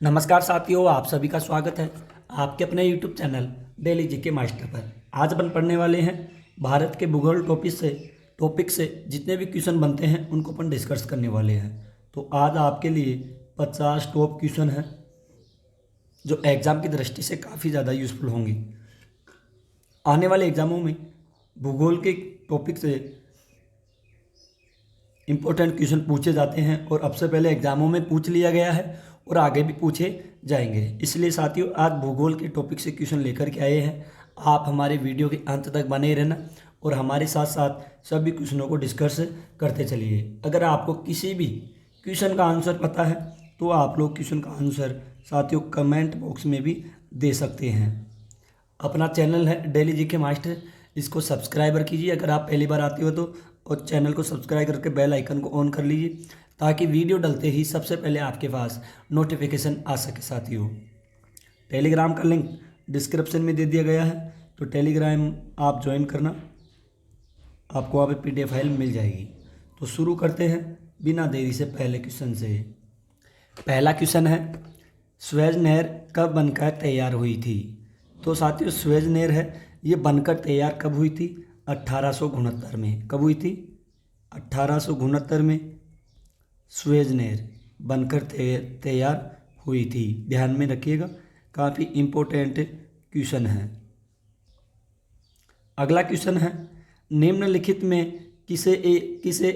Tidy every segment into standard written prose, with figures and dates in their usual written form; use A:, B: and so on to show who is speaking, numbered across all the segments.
A: नमस्कार साथियों, आप सभी का स्वागत है आपके अपने YouTube channel daily GK master पर। आज अपन पढ़ने वाले हैं भारत के भूगोल टॉपिक से जितने भी क्वेश्चन बनते हैं उनको अपन डिस्कस करने वाले हैं। तो आज आपके लिए 50 टॉप क्वेश्चन हैं जो एग्ज़ाम की दृष्टि से काफ़ी ज़्यादा यूज़फुल होंगी। आने वाले एग्ज़ामों में भूगोल के टॉपिक से इम्पोर्टेंट क्वेश्चन पूछे जाते हैं और अब से पहले एग्ज़ामों में पूछ लिया गया है और आगे भी पूछे जाएंगे। इसलिए साथियों, आज भूगोल के टॉपिक से क्वेश्चन लेकर के आए हैं। आप हमारे वीडियो के अंत तक बने रहना और हमारे साथ साथ सभी क्वेश्चनों को डिस्कस करते चलिए। अगर आपको किसी भी क्वेश्चन का आंसर पता है तो आप लोग क्वेश्चन का आंसर साथियों कमेंट बॉक्स में भी दे सकते हैं। अपना चैनल है डेली जीके मास्टर, इसको सब्सक्राइबर कीजिए अगर आप पहली बार आते हो तो, और चैनल को सब्सक्राइब करके बेल आइकन को ऑन कर लीजिए ताकि वीडियो डलते ही सबसे पहले आपके पास नोटिफिकेशन आ सके। साथियों, टेलीग्राम का लिंक डिस्क्रिप्शन में दे दिया गया है, तो टेलीग्राम आप ज्वाइन करना, आपको वहाँ पे PDF फाइल मिल जाएगी। तो शुरू करते हैं बिना देरी से पहले क्वेश्चन से। पहला क्वेश्चन है, स्वेज नहर कब बनकर तैयार हुई थी? तो साथियों, स्वेज नहर है ये बनकर तैयार कब हुई थी? 1869 में। कब हुई थी? 1869 में स्वेज नहर बनकर तैयार हुई थी। ध्यान में रखिएगा, काफ़ी इम्पोर्टेंट क्वेश्चन है। अगला क्वेश्चन है, निम्नलिखित में किसे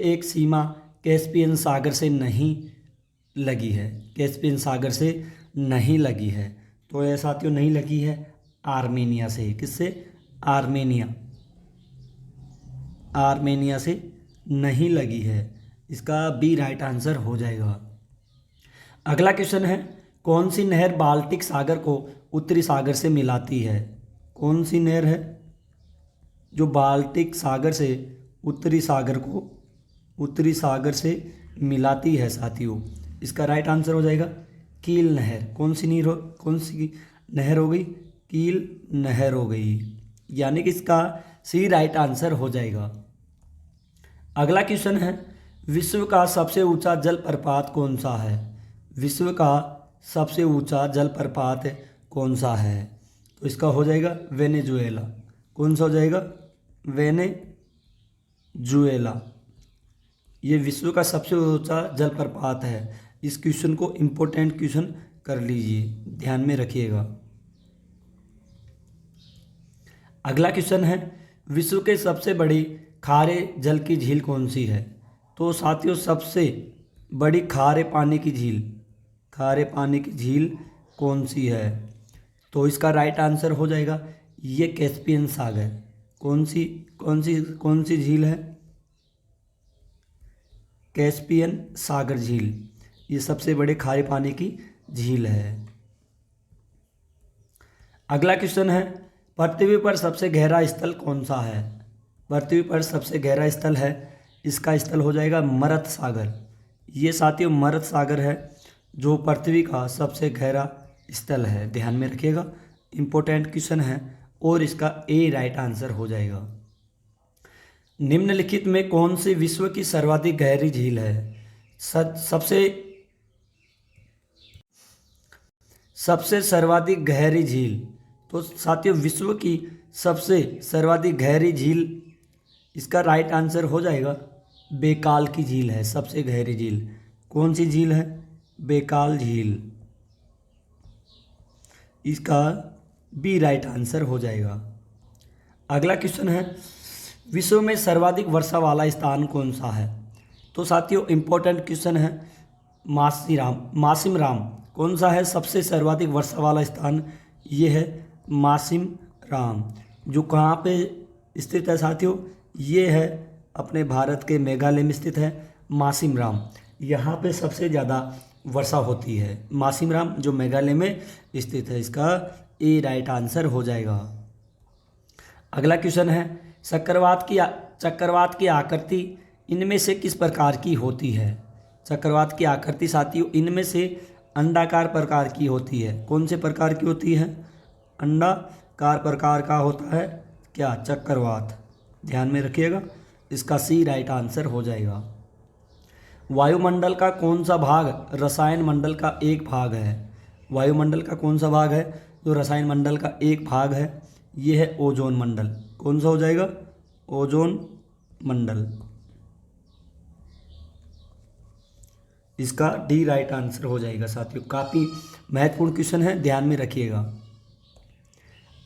A: एक सीमा कैस्पियन सागर से नहीं लगी है? कैस्पियन सागर से नहीं लगी है, तो ये साथियों नहीं लगी है आर्मेनिया से। किससे? आर्मेनिया से नहीं लगी है। इसका बी राइट आंसर हो जाएगा। अगला क्वेश्चन है, कौन सी नहर बाल्टिक सागर को उत्तरी सागर से मिलाती है? कौन सी नहर है जो बाल्टिक सागर से उत्तरी सागर से मिलाती है? साथियों, इसका राइट आंसर हो जाएगा कील नहर। कौन सी नहर हो गई? कील नहर हो गई, यानी कि इसका सी राइट आंसर हो जाएगा। अगला क्वेश्चन है, विश्व का सबसे ऊंचा जलप्रपात कौन सा है? विश्व का सबसे ऊंचा जलप्रपात कौन सा है? तो इसका हो जाएगा वेनेजुएला। कौन सा हो जाएगा? वेनेजुएला। ये विश्व का सबसे ऊंचा जलप्रपात है। इस क्वेश्चन को इम्पोर्टेंट क्वेश्चन कर लीजिए, ध्यान में रखिएगा। अगला क्वेश्चन है, विश्व के सबसे बड़ी खारे जल की झील कौन सी है? तो साथियों, सबसे बड़ी खारे पानी की झील कौन सी है? तो इसका राइट आंसर हो जाएगा ये कैस्पियन सागर। कौन सी झील है? कैस्पियन सागर झील, ये सबसे बड़े खारे पानी की झील है। अगला क्वेश्चन है, पृथ्वी पर सबसे गहरा स्थल कौन सा है? पृथ्वी पर सबसे गहरा स्थल है, इसका स्थल हो जाएगा मरत सागर। ये साथियों मरत सागर है जो पृथ्वी का सबसे गहरा स्थल है। ध्यान में रखिएगा, इम्पोर्टेंट क्वेश्चन है और इसका ए राइट आंसर हो जाएगा। निम्नलिखित में कौन सी विश्व की सर्वाधिक गहरी झील है? सबसे सर्वाधिक गहरी झील, तो साथियों विश्व की सबसे सर्वाधिक गहरी झील, इसका राइट आंसर हो जाएगा बेकाल की झील है सबसे गहरी झील। कौन सी झील है? बेकाल झील। इसका बी राइट आंसर हो जाएगा। अगला क्वेश्चन है, विश्व में सर्वाधिक वर्षा वाला स्थान कौन सा है? तो साथियों इम्पोर्टेंट क्वेश्चन है, मासिम राम। कौन सा है सबसे सर्वाधिक वर्षा वाला स्थान? ये है मासिम राम, जो कहाँ पे स्थित है साथियों? ये है अपने भारत के मेघालय में स्थित है मासिम राम। यहाँ पे सबसे ज़्यादा वर्षा होती है, मासिम राम जो मेघालय में स्थित है। इसका ए राइट आंसर हो जाएगा। अगला क्वेश्चन है, चक्रवात की आकृति इनमें से किस प्रकार की होती है? चक्रवात की आकृति साथियों इनमें से अंडाकार प्रकार की होती है। कौन से प्रकार की होती है? अंडाकार प्रकार का होता है क्या? चक्रवात। ध्यान में रखिएगा, इसका सी राइट आंसर हो जाएगा। वायुमंडल का कौन सा भाग रसायन मंडल का एक भाग है? वायुमंडल का कौन सा भाग है जो रसायन मंडल का एक भाग है? ये है ओजोन मंडल। कौन सा हो जाएगा? ओजोन मंडल। इसका डी राइट आंसर हो जाएगा साथियों। काफ़ी महत्वपूर्ण क्वेश्चन है, ध्यान में रखिएगा।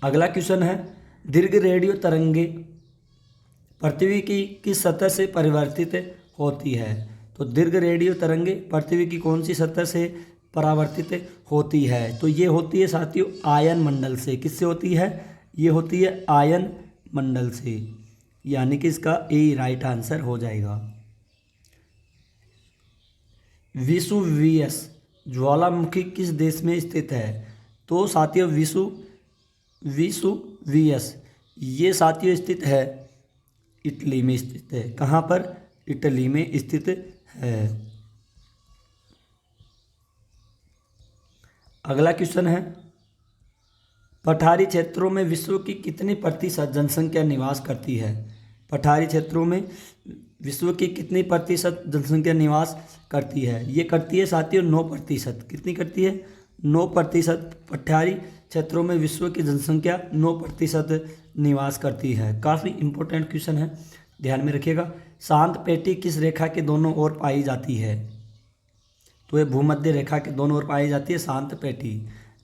A: अगला क्वेश्चन है, दीर्घ रेडियो तरंगे पृथ्वी की किस सतह से परिवर्तित होती है? तो दीर्घ रेडियो तरंगे पृथ्वी की कौन सी सतह से परावर्तित होती है? तो ये होती है साथियों आयन मंडल से। किससे होती है? ये होती है आयन मंडल से, यानी कि इसका ए राइट आंसर हो जाएगा। विसुवियस ज्वालामुखी किस देश में स्थित है? तो साथियों विसुवियस ये साथियों स्थित है इटली में स्थित है। कहाँ पर? इटली में स्थित है। अगला क्वेश्चन है, पठारी क्षेत्रों में विश्व की कितनी प्रतिशत जनसंख्या निवास करती है? पठारी क्षेत्रों में विश्व की कितनी प्रतिशत जनसंख्या निवास करती है? ये करती है साथियों 9%। कितनी करती है? 9%। पठारी क्षेत्रों में विश्व की जनसंख्या 9% निवास करती है। काफ़ी इंपॉर्टेंट क्वेश्चन है, ध्यान में रखिएगा। शांत पेटी किस रेखा के दोनों ओर पाई जाती है? तो ये भूमध्य रेखा के दोनों ओर पाई जाती है शांत पेटी।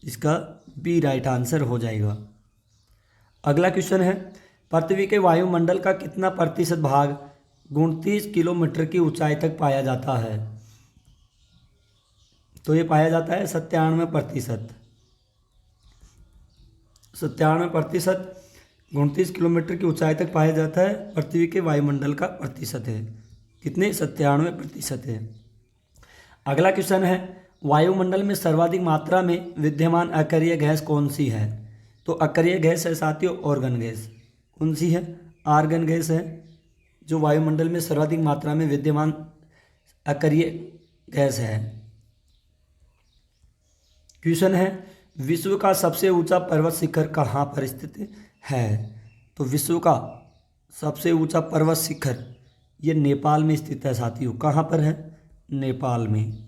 A: इसका बी राइट आंसर हो जाएगा। अगला क्वेश्चन है, पृथ्वी के वायुमंडल का कितना प्रतिशत भाग 29 किलोमीटर की ऊंचाई तक पाया जाता है? तो ये पाया जाता है 97%। 97% 29 किलोमीटर की ऊंचाई तक पाया जाता है पृथ्वी के वायुमंडल का प्रतिशत है। कितने? 97% है। अगला क्वेश्चन है, वायुमंडल में सर्वाधिक मात्रा में विद्यमान अकरीय गैस कौन सी है? तो अकरीय गैस है साथियों ऑर्गन गैस। कौन सी है? आर्गन गैस है जो वायुमंडल में सर्वाधिक मात्रा में विद्यमान अकरीय गैस है। क्वेश्चन है, विश्व का सबसे ऊंचा पर्वत शिखर कहाँ पर स्थित है? तो विश्व का सबसे ऊंचा पर्वत शिखर ये नेपाल में स्थित है साथियों। कहाँ पर है? नेपाल में।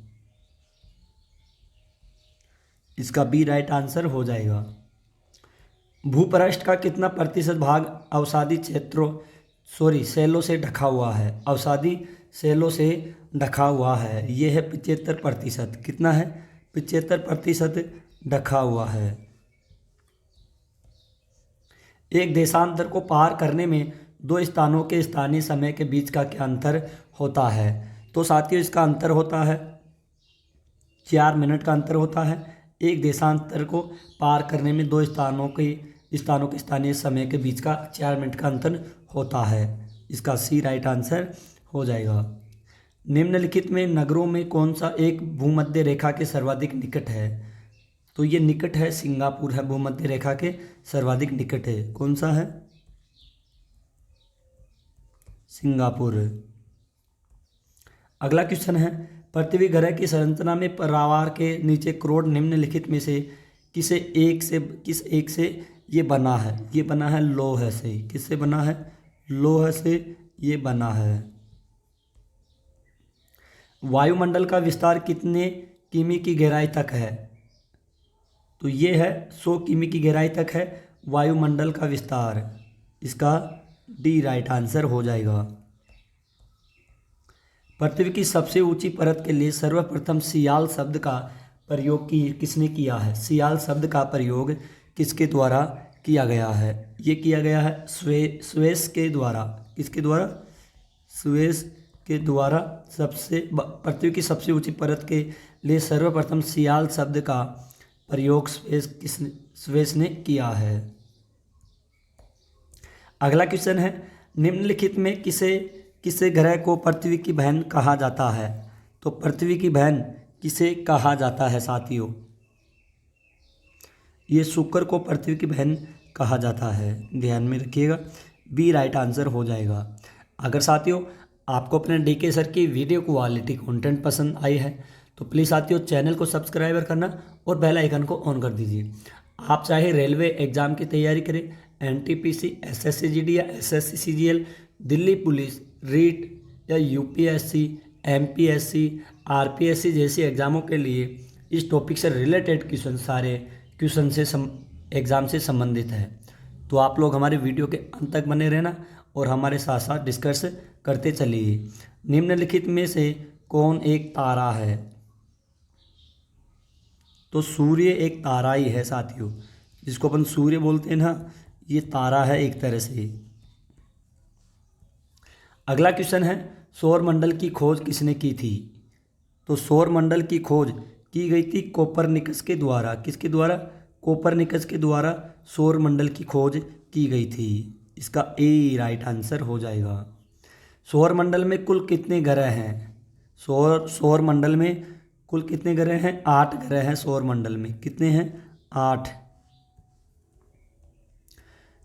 A: इसका बी राइट आंसर हो जाएगा। भूपृष्ठ का कितना प्रतिशत भाग अवसादी सेलों से ढका हुआ है? अवसादी सेलों से ढका हुआ है। ये है 75%। कितना है? 75% ढका हुआ है। एक देशांतर को पार करने में दो स्थानों के स्थानीय समय के बीच का क्या अंतर होता है? तो साथियों इसका अंतर होता है 4 मिनट का अंतर होता है। एक देशांतर को पार करने में दो स्थानों के स्थानीय समय के बीच का 4 मिनट का अंतर होता है। इसका सी राइट आंसर हो जाएगा। निम्नलिखित में नगरों में कौन सा एक भूमध्य रेखा के सर्वाधिक निकट है? तो ये निकट है सिंगापुर है, भूमध्य रेखा के सर्वाधिक निकट है। कौन सा है? सिंगापुर। अगला क्वेश्चन है, पृथ्वी ग्रह की संरचना में परावार के नीचे करोड़ निम्नलिखित में से किस एक से ये बना है? ये बना है लौह से। किससे बना है? लौह से ये बना है। वायुमंडल का विस्तार कितने किमी की गहराई तक है? तो ये है 100 किमी की गहराई तक है वायुमंडल का विस्तार। इसका डी राइट आंसर हो जाएगा। पृथ्वी की सबसे ऊंची परत के लिए सर्वप्रथम सियाल शब्द का प्रयोग किसने किया है? सियाल शब्द का प्रयोग किसके द्वारा किया गया है? ये किया गया है स्वेस के द्वारा। किसके द्वारा? स्वेस के द्वारा। पृथ्वी की सबसे ऊंची परत के लिए सर्वप्रथम सियाल शब्द का प्रयोग स्वेस ने किया है। अगला क्वेश्चन है, निम्नलिखित में किसे ग्रह को पृथ्वी की बहन कहा जाता है? तो पृथ्वी की बहन किसे कहा जाता है साथियों? ये शुक्र को पृथ्वी की बहन कहा जाता है। ध्यान में रखिएगा, बी राइट आंसर हो जाएगा। अगर साथियों आपको अपने डीके सर की वीडियो क्वालिटी कंटेंट पसंद आई है तो प्लीज़ साथियों चैनल को सब्सक्राइब करना और बेल आइकन को ऑन कर दीजिए। आप चाहे रेलवे एग्ज़ाम की तैयारी करें, एनटीपीसी, एसएससी जीडी या SSC CGL, Delhi police, REET या यूपीएससी, एमपीएससी, आरपीएससी जैसी एग्ज़ामों के लिए इस टॉपिक से रिलेटेड क्वेश्चन सारे क्वेश्चन से एग्ज़ाम से संबंधित है। तो आप लोग हमारे वीडियो के अंत तक बने रहना और हमारे साथ साथ डिस्कस करते चलिए। निम्नलिखित में से कौन एक तारा है? तो सूर्य एक तारा ही है साथियों, जिसको अपन सूर्य बोलते हैं ना, ये तारा है एक तरह से। अगला क्वेश्चन है, सौर मंडल की खोज किसने की थी? तो सौर मंडल की खोज की गई थी कोपरनिकस के द्वारा। किसके द्वारा? कोपरनिकस के द्वारा सौर मंडल की खोज की गई थी। इसका ए राइट आंसर हो जाएगा। सौर मंडल में कुल कितने ग्रह हैं? सौर मंडल में कुल कितने ग्रह हैं? 8 ग्रह हैं सौर मंडल में। कितने हैं? 8।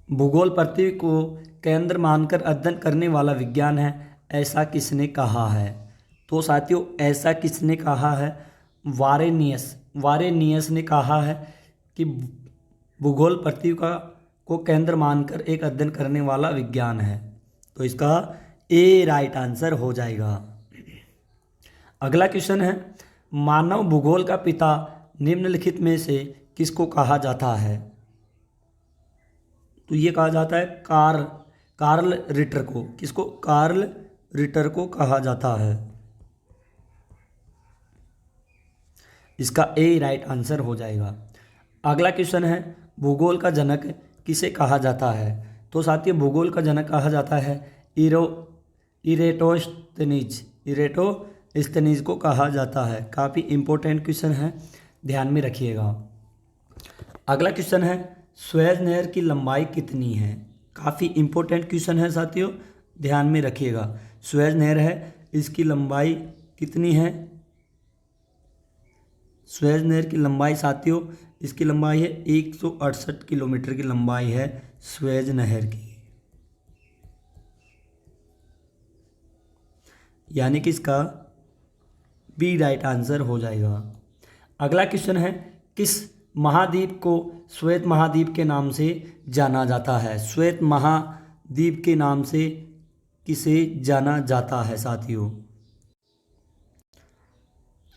A: भूगोल पृथ्वी को केंद्र मानकर अध्ययन करने वाला विज्ञान है, ऐसा किसने कहा है? तो साथियों, ऐसा किसने कहा है? वारेनियस ने कहा है कि भूगोल पृथ्वी को केंद्र मानकर एक अध्ययन करने वाला विज्ञान है। तो इसका ए राइट आंसर हो जाएगा। अगला क्वेश्चन है, मानव भूगोल का पिता निम्नलिखित में से किसको कहा जाता है? तो ये कहा जाता है कार्ल रिटर को। किसको? कार्ल रिटर को कहा जाता है। इसका ए राइट आंसर हो जाएगा। अगला क्वेश्चन है, भूगोल का जनक किसे कहा जाता है? तो साथियों, भूगोल का जनक कहा जाता है इरेटोस्थनीज को कहा जाता है। काफ़ी इंपॉर्टेंट क्वेश्चन है, ध्यान में रखिएगा। अगला क्वेश्चन है, स्वेज नहर की लंबाई कितनी है? काफ़ी इंपॉर्टेंट क्वेश्चन है साथियों, ध्यान में रखिएगा। स्वेज नहर है, इसकी लंबाई कितनी है? स्वेज नहर की लंबाई साथियों, इसकी लंबाई है 168 किलोमीटर की लंबाई है स्वेज नहर की। यानी कि इसका बी राइट आंसर हो जाएगा। अगला क्वेश्चन है, किस महाद्वीप को श्वेत महाद्वीप के नाम से जाना जाता है? श्वेत महाद्वीप के नाम से किसे जाना जाता है साथियों?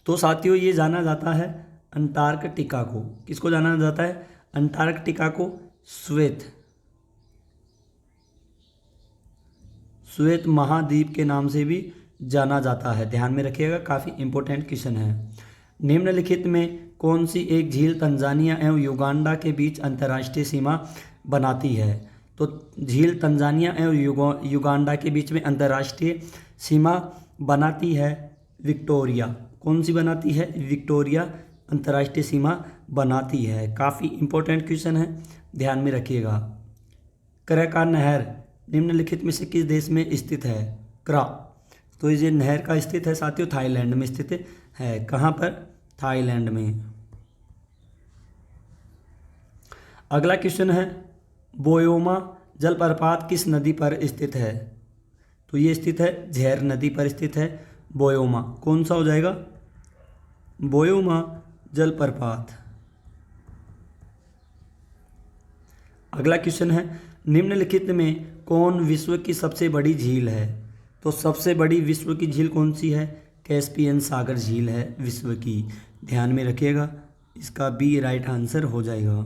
A: तो साथियों, ये जाना जाता है अंटार्कटिका को। किसको जाना जाता है? अंटार्कटिका को श्वेत महाद्वीप के नाम से भी जाना जाता है। ध्यान में रखिएगा, काफ़ी इंपॉर्टेंट क्वेश्चन है। निम्नलिखित में कौन सी एक झील तंजानिया एवं युगांडा के बीच अंतर्राष्ट्रीय सीमा बनाती है? तो झील तंजानिया एवं युगांडा के बीच में अंतर्राष्ट्रीय सीमा बनाती है विक्टोरिया। कौन सी बनाती है? विक्टोरिया अंतर्राष्ट्रीय सीमा बनाती है। काफ़ी इंपॉर्टेंट क्वेश्चन है, ध्यान में रखिएगा। क्रका नहर निम्नलिखित में से किस देश में स्थित है? क्रा। तो ये नहर का स्थित है साथियों, थाईलैंड में स्थित है। कहाँ पर? थाईलैंड में। अगला क्वेश्चन है, बोयोमा जलप्रपात किस नदी पर स्थित है? तो ये स्थित है झेर नदी पर स्थित है बोयोमा। कौन सा हो जाएगा? बोयोमा जलप्रपात। अगला क्वेश्चन है, निम्नलिखित में कौन विश्व की सबसे बड़ी झील है? तो सबसे बड़ी विश्व की झील कौन सी है? कैस्पियन सागर झील है विश्व की। ध्यान में रखिएगा, इसका बी राइट आंसर हो जाएगा।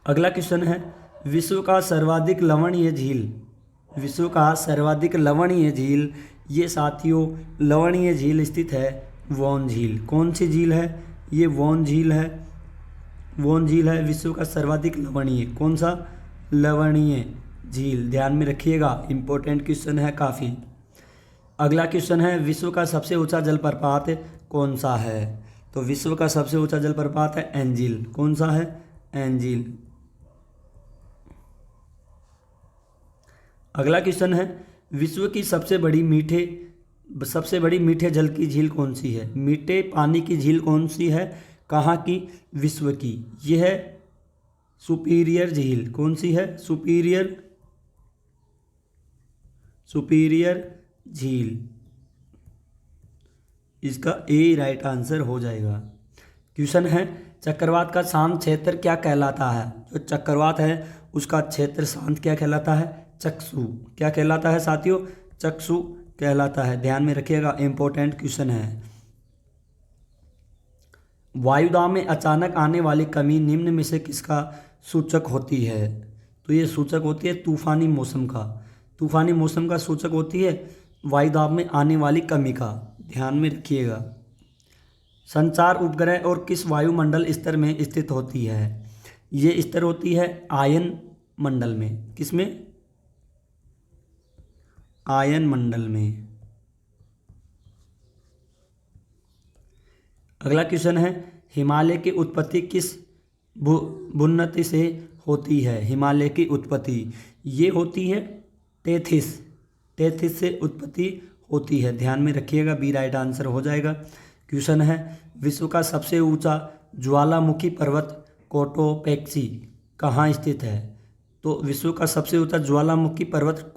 A: अगला क्वेश्चन है, विश्व का सर्वाधिक लवणीय झील ये साथियों लवणीय झील स्थित है वॉन झील। कौन सी झील है? ये वॉन झील है विश्व का सर्वाधिक लवणीय। कौन सा? लवणीय झील। ध्यान में रखिएगा, इंपॉर्टेंट क्वेश्चन है काफ़ी। अगला क्वेश्चन है, विश्व का सबसे ऊंचा जलप्रपात कौन सा है? तो विश्व का सबसे ऊंचा जलप्रपात है एंजिल। कौन सा है? एंजिल। अगला क्वेश्चन है, विश्व की सबसे बड़ी मीठे जल की झील कौन सी है? मीठे पानी की झील कौन सी है? कहाँ की? विश्व की। यह है सुपीरियर झील। कौन सी है? सुपीरियर झील। इसका ए राइट आंसर हो जाएगा। क्वेश्चन है, चक्रवात का शांत क्षेत्र क्या कहलाता है? जो चक्रवात है उसका क्षेत्र शांत क्या कहलाता है? चक्षु। क्या कहलाता है साथियों? चक्षु कहलाता है। ध्यान में रखिएगा, इंपॉर्टेंट क्वेश्चन है। वायुदाब में अचानक आने वाली कमी निम्न में से किसका सूचक होती है? तो ये सूचक होती है तूफानी मौसम का। तूफानी मौसम का सूचक होती है वायुदाब में आने वाली कमी का, ध्यान में रखिएगा। संचार उपग्रह और किस वायुमंडल स्तर में स्थित होती है? ये स्तर होती है आयन मंडल में। किसमें? आयन मंडल में। अगला क्वेश्चन है, हिमालय की उत्पत्ति किस भूउन्नति से होती है? हिमालय की उत्पत्ति ये होती है टेथिस से उत्पत्ति होती है, ध्यान में रखिएगा, बी राइट आंसर हो जाएगा। क्वेश्चन है, विश्व का सबसे ऊंचा ज्वालामुखी पर्वत कोटोपेक्सी कहाँ स्थित है? तो विश्व का सबसे ऊंचा ज्वालामुखी पर्वत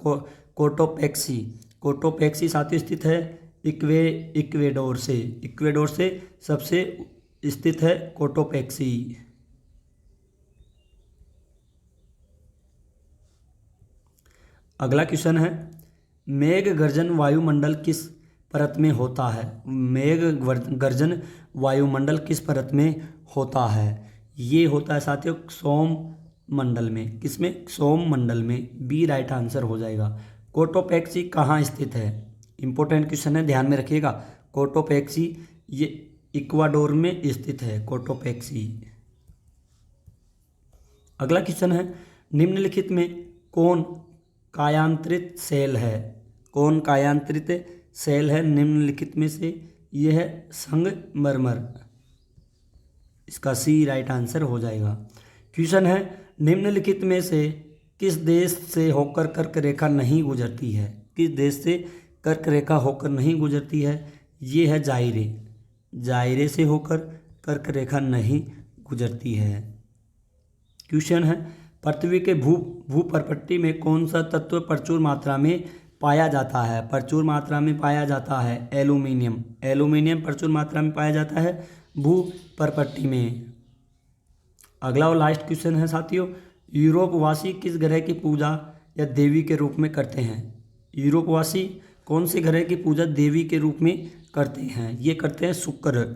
A: कोटोपेक्सी साथ स्थित है इक्वेडोर से सबसे स्थित है कोटोपेक्सी। अगला क्वेश्चन है, मेघ गर्जन वायुमंडल किस परत में होता है? मेघ गर्जन वायुमंडल किस परत में होता है? ये होता है साथियों सोम मंडल में। किसमें? सोम मंडल में, बी राइट आंसर हो जाएगा। कोटोपेक्सी कहाँ स्थित है? इंपॉर्टेंट क्वेश्चन है, ध्यान में रखिएगा। कोटोपेक्सी ये इक्वाडोर में स्थित है, कोटोपेक्सी। अगला क्वेश्चन है, निम्नलिखित में कौन कायांतरित सेल है? कौन कायांतरित सेल है निम्नलिखित में से? यह है संगमरमर, इसका सी राइट आंसर हो जाएगा। क्वेश्चन है, निम्नलिखित में से किस देश से होकर कर्क रेखा नहीं गुजरती है? किस देश से कर्क रेखा होकर नहीं गुजरती है? ये है जायरे से होकर कर्क रेखा नहीं गुजरती है। क्वेश्चन है, पृथ्वी के भूपरपट्टी में कौन सा तत्व प्रचुर मात्रा में पाया जाता है? प्रचुर मात्रा में पाया जाता है एल्यूमिनियम प्रचुर मात्रा में पाया जाता है भूपरपट्टी में। अगला और लास्ट क्वेश्चन है साथियों, यूरोपवासी किस ग्रह की पूजा या देवी के रूप में करते हैं? यूरोपवासी कौन से ग्रह की पूजा देवी के रूप में करते हैं? ये करते हैं शुक्र।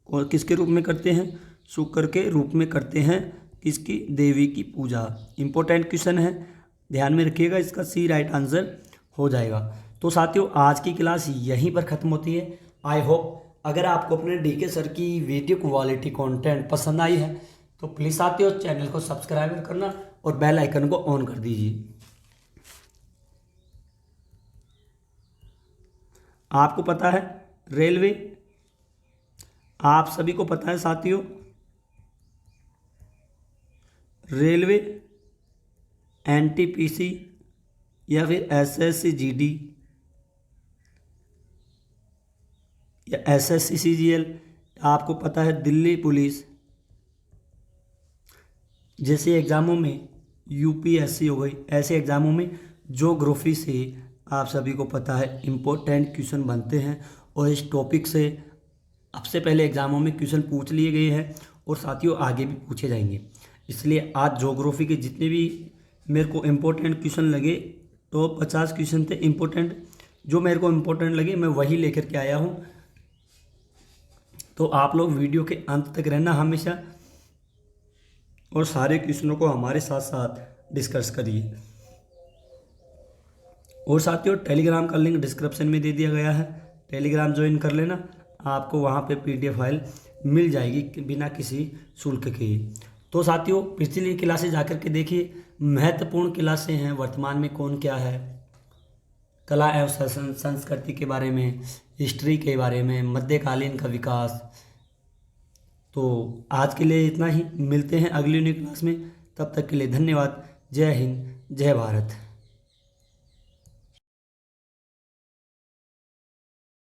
A: और किसके रूप में करते हैं? शुक्र के रूप में करते हैं। किसकी? देवी की पूजा। इंपॉर्टेंट क्वेश्चन है, ध्यान में रखिएगा, इसका सी राइट आंसर हो जाएगा। तो साथियों आज की क्लास यहीं पर ख़त्म होती है। आई होप अगर आपको अपने डीके सर की वीडियो क्वालिटी कंटेंट पसंद आई है तो प्लीज़ साथियों चैनल को सब्सक्राइब करना और बेल आइकन को ऑन कर दीजिए। आपको पता है रेलवे, आप सभी को पता है साथियों, रेलवे एनटीपीसी या फिर एसएससी जीडी या एसएससी सीजीएल, आपको पता है दिल्ली पुलिस जैसे एग्ज़ामों में, यूपीएससी हो गई, ऐसे एग्ज़ामों में ज्योग्राफी से आप सभी को पता है इम्पोर्टेंट क्वेश्चन बनते हैं और इस टॉपिक से अब से पहले एग्ज़ामों में क्वेश्चन पूछ लिए गए हैं और साथियों आगे भी पूछे जाएंगे। इसलिए आज ज्योग्राफी के जितने भी मेरे को इम्पोर्टेंट क्वेश्चन लगे, तो 50 क्वेश्चन थे इम्पोर्टेंट, जो मेरे को इम्पोर्टेंट लगे मैं वही लेकर के आया हूँ। तो आप लोग वीडियो के अंत तक रहना हमेशा और सारे क्वेश्चनों को हमारे साथ साथ डिस्कस करिए। और साथियों टेलीग्राम का लिंक डिस्क्रिप्शन में दे दिया गया है, टेलीग्राम ज्वाइन कर लेना, आपको वहाँ पे पीडीएफ फाइल मिल जाएगी बिना किसी शुल्क के। तो साथियों पिछली क्लासें जाकर के देखिए, महत्वपूर्ण क्लासें हैं वर्तमान में कौन क्या है, कला एवं संस्कृति के बारे में, हिस्ट्री के बारे में, मध्यकालीन का विकास। तो आज के लिए इतना ही, मिलते हैं अगली न्यू क्लास में, तब तक के लिए धन्यवाद। जय हिंद, जय भारत।